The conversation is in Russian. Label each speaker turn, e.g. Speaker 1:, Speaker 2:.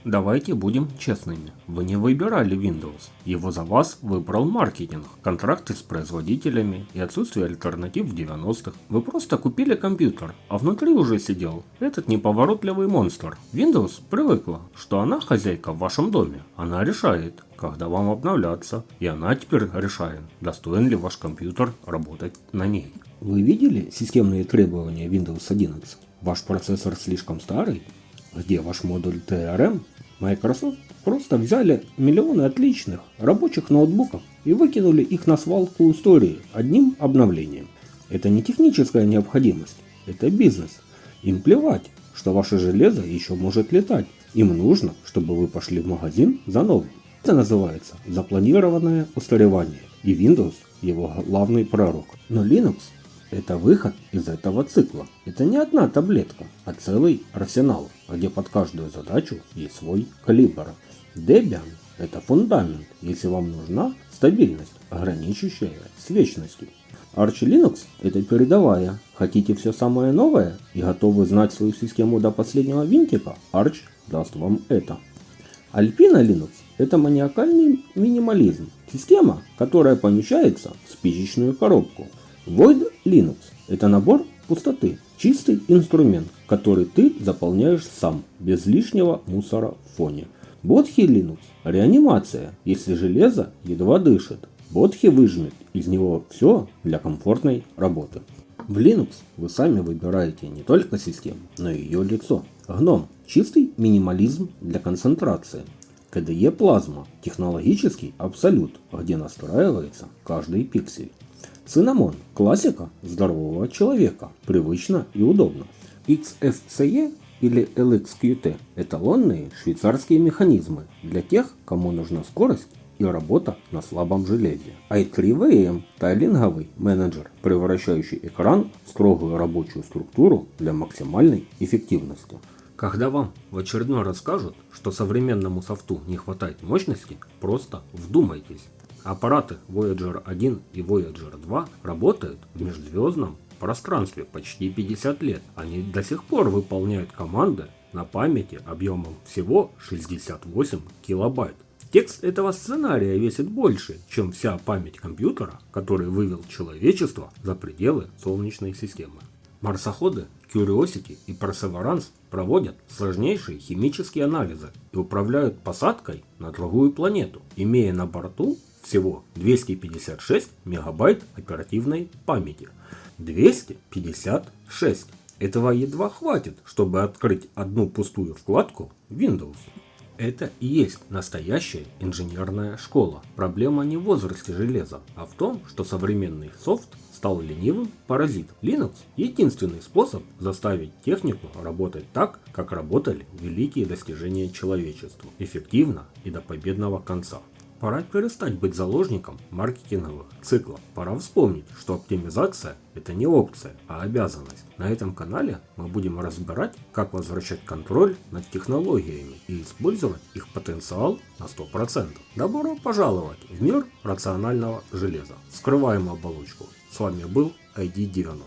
Speaker 1: Давайте будем честными. Вы не выбирали Windows. Его за вас выбрал маркетинг, контракты с производителями и отсутствие альтернатив в 90-х. Вы просто купили компьютер, а внутри уже сидел этот неповоротливый монстр. Windows привыкла, что она хозяйка в вашем доме. Она решает, когда вам обновляться. И она теперь решает, достоин ли ваш компьютер работать на ней. Вы видели системные требования Windows 11? Ваш процессор слишком старый? Где ваш модуль TRM? Microsoft просто взяли миллионы отличных рабочих ноутбуков и выкинули их на свалку истории одним обновлением. Это не техническая необходимость, это бизнес. Им плевать, что ваше железо еще может летать. Им нужно, чтобы вы пошли в магазин за новым. Это называется запланированное устаревание. И Windows его главный пророк. Но Linux — это выход из этого цикла. Это не одна таблетка, а целый арсенал, где под каждую задачу есть свой калибр. Debian — это фундамент, если вам нужна стабильность, ограничивающая с вечностью. Arch Linux — это передовая. Хотите все самое новое и готовы знать свою систему до последнего винтика? Arch даст вам это. Alpina Linux — это маниакальный минимализм. Система, которая помещается в спичечную коробку. Void Linux — это набор пустоты, чистый инструмент, который ты заполняешь сам, без лишнего мусора в фоне. Bodhi Linux — реанимация, если железо едва дышит. Bodhi выжмет из него все для комфортной работы. В Linux вы сами выбираете не только систему, но и ее лицо. GNOME — чистый минимализм для концентрации. KDE Plasma — технологический абсолют, где настраивается каждый пиксель. Cinnamon — классика здорового человека, привычно и удобно. XFCE или LXQT — эталонные швейцарские механизмы для тех, кому нужна скорость и работа на слабом железе. i3VM — тайлинговый менеджер, превращающий экран в строгую рабочую структуру для максимальной эффективности. Когда вам в очередной раз скажут, что современному софту не хватает мощности, просто вдумайтесь. Аппараты Voyager 1 и Voyager 2 работают в межзвездном пространстве почти 50 лет. Они до сих пор выполняют команды на памяти объемом всего 68 килобайт. Текст этого сценария весит больше, чем вся память компьютера, который вывел человечество за пределы Солнечной системы. Марсоходы Curiosity и Perseverance проводят сложнейшие химические анализы и управляют посадкой на другую планету, имея на борту всего 256 мегабайт оперативной памяти. 256. Этого едва хватит, чтобы открыть одну пустую вкладку Windows. Это и есть настоящая инженерная школа. Проблема не в возрасте железа, а в том, что современный софт стал ленивым паразитом. Linux — единственный способ заставить технику работать так, как работали великие достижения человечества, эффективно и до победного конца. Пора перестать быть заложником маркетинговых циклов. Пора вспомнить, что оптимизация — это не опция, а обязанность. На этом канале мы будем разбирать, как возвращать контроль над технологиями и использовать их потенциал на 100%. Добро пожаловать в мир рационального железа. Вскрываем оболочку. С вами был ID90.